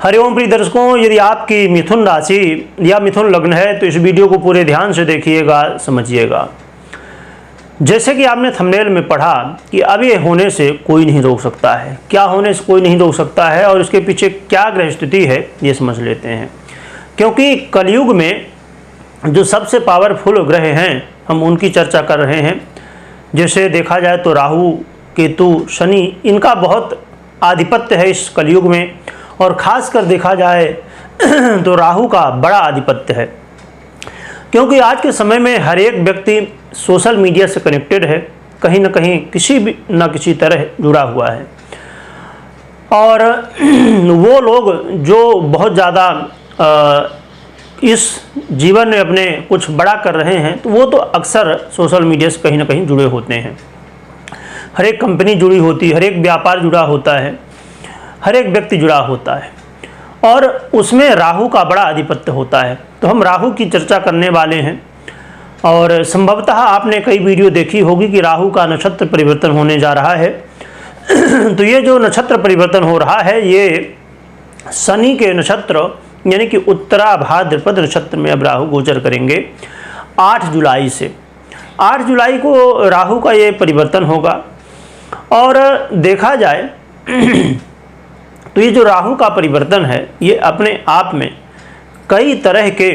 हरिओम प्रिय दर्शकों, यदि आपकी मिथुन राशि या मिथुन लग्न है तो इस वीडियो को पूरे ध्यान से देखिएगा, समझिएगा। जैसे कि आपने थंबनेल में पढ़ा कि अब ये होने से कोई नहीं रोक सकता है। क्या होने से कोई नहीं रोक सकता है और इसके पीछे क्या ग्रह स्थिति है, ये समझ लेते हैं। क्योंकि कलयुग में जो सबसे पावरफुल ग्रह हैं, हम उनकी चर्चा कर रहे हैं। जैसे देखा जाए तो राहु, केतु, शनि, इनका बहुत आधिपत्य है इस कलयुग में। और ख़ासकर देखा जाए तो राहु का बड़ा आधिपत्य है, क्योंकि आज के समय में हर एक व्यक्ति सोशल मीडिया से कनेक्टेड है, कहीं ना कहीं किसी भी न किसी तरह जुड़ा हुआ है। और वो लोग जो बहुत ज़्यादा इस जीवन में अपने कुछ बड़ा कर रहे हैं, तो वो तो अक्सर सोशल मीडिया से कहीं ना कहीं जुड़े होते हैं। हर एक कंपनी जुड़ी होती है, हर एक व्यापार जुड़ा होता है, हर एक व्यक्ति जुड़ा होता है और उसमें राहु का बड़ा आधिपत्य होता है। तो हम राहु की चर्चा करने वाले हैं। और संभवतः आपने कई वीडियो देखी होगी कि राहु का नक्षत्र परिवर्तन होने जा रहा है। तो ये जो नक्षत्र परिवर्तन हो रहा है, ये शनि के नक्षत्र यानी कि उत्तरा भाद्रपद नक्षत्र में अब राहु गोचर करेंगे 8 जुलाई से। 8 जुलाई को राहु का ये परिवर्तन होगा। और देखा जाए तो ये जो राहु का परिवर्तन है, ये अपने आप में कई तरह के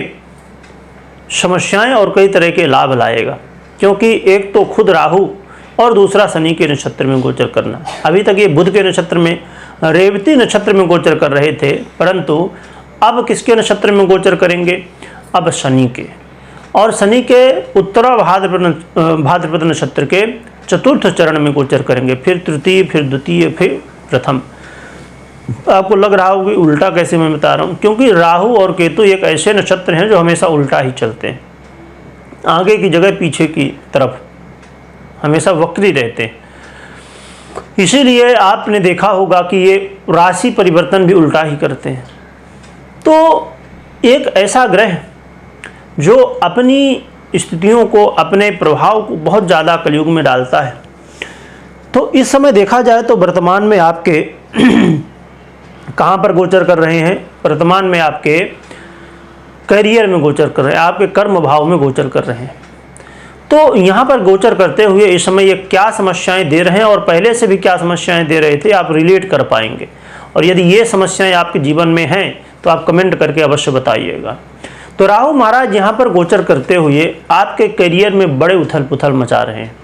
समस्याएं और कई तरह के लाभ लाएगा। क्योंकि एक तो खुद राहु और दूसरा शनि के नक्षत्र में गोचर करना। अभी तक ये बुध के नक्षत्र में, रेवती नक्षत्र में गोचर कर रहे थे, परंतु अब किसके नक्षत्र में गोचर करेंगे? अब शनि के। और शनि के उत्तरा भाद्रपद नक्षत्र के चतुर्थ चरण में गोचर करेंगे, फिर तृतीय, फिर द्वितीय, फिर प्रथम। आपको लग रहा होगा कि उल्टा कैसे मैं बता रहा हूँ, क्योंकि राहु और केतु एक ऐसे नक्षत्र हैं जो हमेशा उल्टा ही चलते हैं, आगे की जगह पीछे की तरफ हमेशा वक्री रहते हैं। इसीलिए आपने देखा होगा कि ये राशि परिवर्तन भी उल्टा ही करते हैं। तो एक ऐसा ग्रह जो अपनी स्थितियों को, अपने प्रभाव को बहुत ज़्यादा कलयुग में डालता है। तो इस समय देखा जाए तो वर्तमान में आपके कहाँ पर गोचर कर रहे हैं? वर्तमान में आपके करियर में गोचर कर रहे हैं, आपके कर्म भाव में गोचर कर रहे हैं। तो यहाँ पर गोचर करते हुए इस समय ये क्या समस्याएं दे रहे हैं और पहले से भी क्या समस्याएं दे रहे थे, आप रिलेट कर पाएंगे। और यदि ये समस्याएं आपके जीवन में हैं तो आप कमेंट करके अवश्य बताइएगा। तो राहु महाराज यहाँ पर गोचर करते हुए आपके करियर में बड़े उथल पुथल मचा रहे हैं।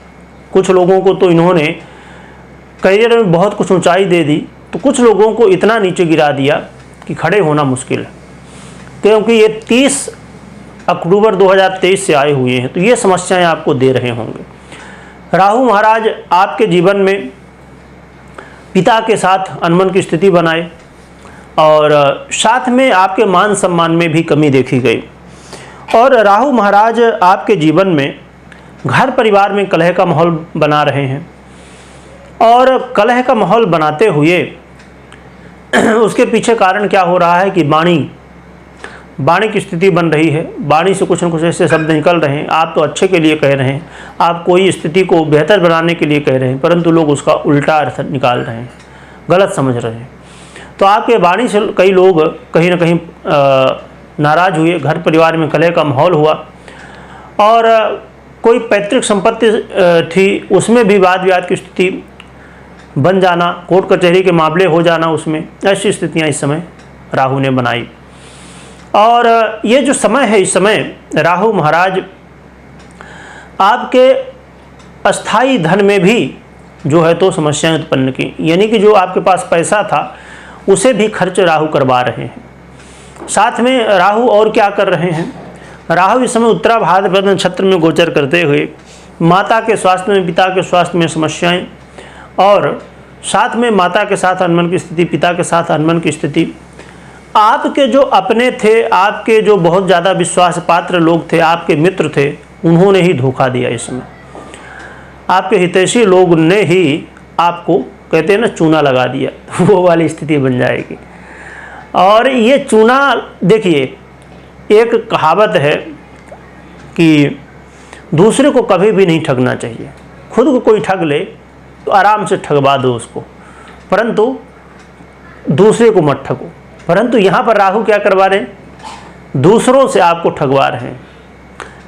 कुछ लोगों को तो इन्होंने करियर में बहुत कुछ ऊंचाई दे दी, तो कुछ लोगों को इतना नीचे गिरा दिया कि खड़े होना मुश्किल है। क्योंकि ये 30 अक्टूबर 2023 से आए हुए हैं, तो ये समस्याएं आपको दे रहे होंगे। राहु महाराज आपके जीवन में पिता के साथ अनबन की स्थिति बनाए और साथ में आपके मान सम्मान में भी कमी देखी गई। और राहु महाराज आपके जीवन में घर परिवार में कलह का माहौल बना रहे हैं। और कलह का माहौल बनाते हुए उसके पीछे कारण क्या हो रहा है कि वाणी की स्थिति बन रही है। वाणी से कुछ न कुछ ऐसे शब्द निकल रहे हैं, आप तो अच्छे के लिए कह रहे हैं, आप कोई स्थिति को बेहतर बनाने के लिए कह रहे हैं, परंतु लोग उसका उल्टा अर्थ निकाल रहे हैं, गलत समझ रहे हैं। तो आपके वाणी से कई लोग कहीं ना कहीं नाराज़ हुए, घर परिवार में कलह का माहौल हुआ। और कोई पैतृक संपत्ति थी, उसमें भी वाद विवाद की स्थिति बन जाना, कोर्ट कचहरी के मामले हो जाना, उसमें ऐसी स्थितियां इस समय राहु ने बनाई। और ये जो समय है, इस समय राहु महाराज आपके अस्थाई धन में भी जो है तो समस्याएं उत्पन्न की। यानी कि जो आपके पास पैसा था उसे भी खर्च राहु करवा रहे हैं। साथ में राहु और क्या कर रहे हैं? राहु इस समय उत्तरा भाद्रपद नक्षत्र में गोचर करते हुए माता के स्वास्थ्य में, पिता के स्वास्थ्य में समस्याएं, और साथ में माता के साथ अनबन की स्थिति, पिता के साथ अनबन की स्थिति। आपके जो अपने थे, आपके जो बहुत ज़्यादा विश्वास पात्र लोग थे, आपके मित्र थे, उन्होंने ही धोखा दिया। इस समय आपके हितैषी लोग ने ही आपको, कहते हैं ना, चूना लगा दिया, वो वाली स्थिति बन जाएगी। और ये चूना, देखिए, एक कहावत है कि दूसरे को कभी भी नहीं ठगना चाहिए। खुद को कोई ठग ले तो आराम से ठगवा दो उसको, परंतु दूसरे को मत ठगो। परंतु यहाँ पर राहु क्या करवा रहे हैं, दूसरों से आपको ठगवा रहे हैं।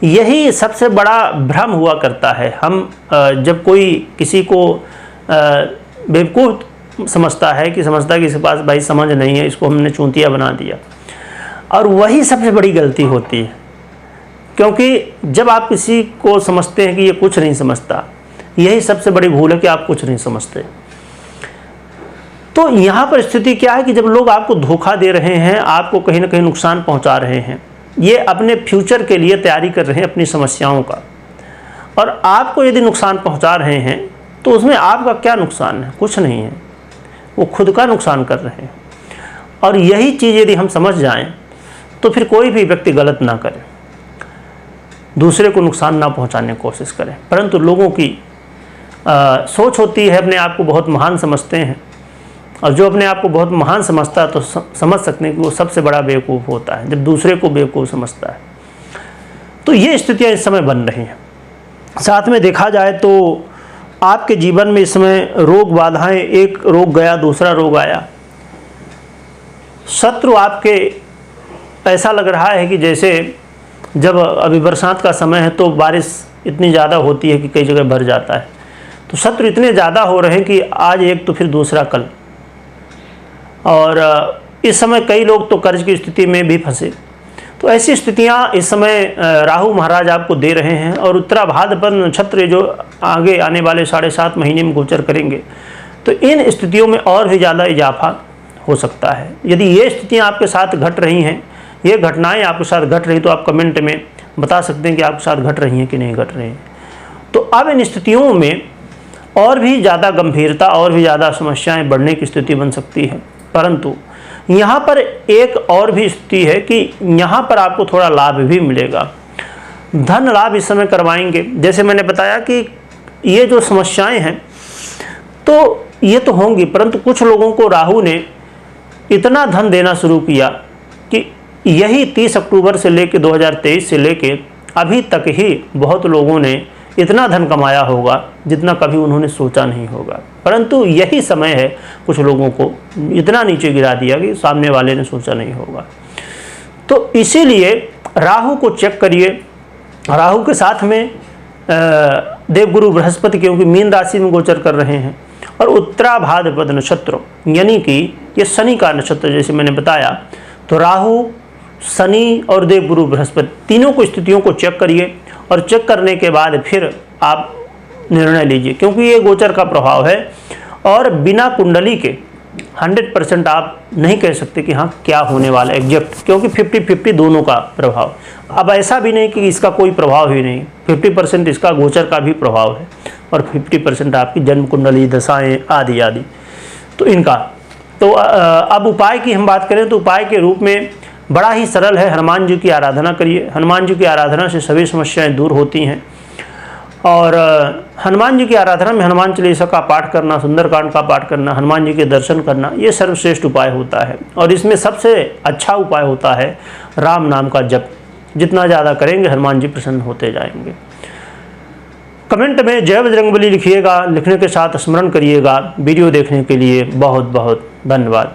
यही सबसे बड़ा भ्रम हुआ करता है। हम जब कोई किसी को बेवकूफ़ समझता है कि इसके पास भाई समझ नहीं है, इसको हमने चूंतिया बना दिया, और वही सबसे बड़ी गलती होती है। क्योंकि जब आप किसी को समझते हैं कि ये कुछ नहीं समझता, यही सबसे बड़ी भूल है कि आप कुछ नहीं समझते। तो यहाँ पर स्थिति क्या है कि जब लोग आपको धोखा दे रहे हैं, आपको कहीं ना कहीं नुकसान पहुँचा रहे हैं, ये अपने फ्यूचर के लिए तैयारी कर रहे हैं अपनी समस्याओं का, और आपको यदि नुकसान पहुँचा रहे हैं तो उसमें आपका क्या नुकसान है, कुछ नहीं है, वो खुद का नुकसान कर रहे हैं। और यही चीज़ यदि हम समझ जाएं तो फिर कोई भी व्यक्ति गलत ना करे, दूसरे को नुकसान ना पहुंचाने की कोशिश करें। परंतु लोगों की सोच होती है, अपने आप को बहुत महान समझते हैं, और जो अपने आप को बहुत महान समझता है तो समझ सकते हैं कि वो सबसे बड़ा बेवकूफ़ होता है जब दूसरे को बेवकूफ़ समझता है। तो ये स्थितियाँ इस समय बन रही हैं। साथ में देखा जाए तो आपके जीवन में इस समय रोग बाधाएं, एक रोग गया दूसरा रोग आया। शत्रु आपके, ऐसा लग रहा है कि जैसे जब अभी बरसात का समय है तो बारिश इतनी ज़्यादा होती है कि कई जगह भर जाता है, तो शत्रु इतने ज़्यादा हो रहे हैं कि आज एक तो फिर दूसरा कल। और इस समय कई लोग तो कर्ज की स्थिति में भी फंसे। तो ऐसी स्थितियां इस समय राहु महाराज आपको दे रहे हैं। और उत्तरा भाद्रपद नक्षत्र जो आगे आने वाले 7.5 महीने में गोचर करेंगे, तो इन स्थितियों में और भी ज़्यादा इजाफा हो सकता है। यदि ये स्थितियां आपके साथ घट रही हैं, ये घटनाएं आपके साथ घट रही, तो आप कमेंट में बता सकते हैं कि आपके साथ घट रही हैं कि नहीं घट रही हैं। तो अब इन स्थितियों में और भी ज़्यादा गंभीरता, और भी ज़्यादा समस्याएं बढ़ने की स्थिति बन सकती है। परंतु यहाँ पर एक और भी स्थिति है कि यहाँ पर आपको थोड़ा लाभ भी मिलेगा, धन लाभ इस समय करवाएंगे। जैसे मैंने बताया कि ये जो समस्याएं हैं तो ये तो होंगी, परंतु कुछ लोगों को राहु ने इतना धन देना शुरू किया कि यही 30 अक्टूबर से लेकर 2023 से लेकर अभी तक ही बहुत लोगों ने इतना धन कमाया होगा जितना कभी उन्होंने सोचा नहीं होगा। परंतु यही समय है कुछ लोगों को इतना नीचे गिरा दिया कि सामने वाले ने सोचा नहीं होगा। तो इसीलिए राहु को चेक करिए। राहु के साथ में देवगुरु बृहस्पति, क्योंकि मीन राशि में गोचर कर रहे हैं, और उत्तरा भाद्रपद नक्षत्र, यानी कि ये शनि का नक्षत्र जैसे मैंने बताया। तो राहु, शनि और देवगुरु बृहस्पति तीनों को स्थितियों को चेक करिए, और चेक करने के बाद फिर आप निर्णय लीजिए, क्योंकि ये गोचर का प्रभाव है और बिना कुंडली के 100% आप नहीं कह सकते कि हाँ क्या होने वाला है एग्जैक्ट, क्योंकि 50-50 दोनों का प्रभाव। अब ऐसा भी नहीं कि इसका कोई प्रभाव ही नहीं, 50% इसका गोचर का भी प्रभाव है और 50% आपकी जन्म कुंडली, दशाएं आदि आदि। तो इनका तो अब उपाय की हम बात करें तो उपाय के रूप में बड़ा ही सरल है, हनुमान जी की आराधना करिए। हनुमान जी की आराधना से सभी समस्याएं दूर होती हैं। और हनुमान जी की आराधना में हनुमान चालीसा का पाठ करना, सुंदरकांड का पाठ करना, हनुमान जी के दर्शन करना, ये सर्वश्रेष्ठ उपाय होता है। और इसमें सबसे अच्छा उपाय होता है राम नाम का जप। जितना ज़्यादा करेंगे हनुमान जी प्रसन्न होते जाएंगे। कमेंट में जय बजरंगबली लिखिएगा, लिखने के साथ स्मरण करिएगा। वीडियो देखने के लिए बहुत बहुत धन्यवाद।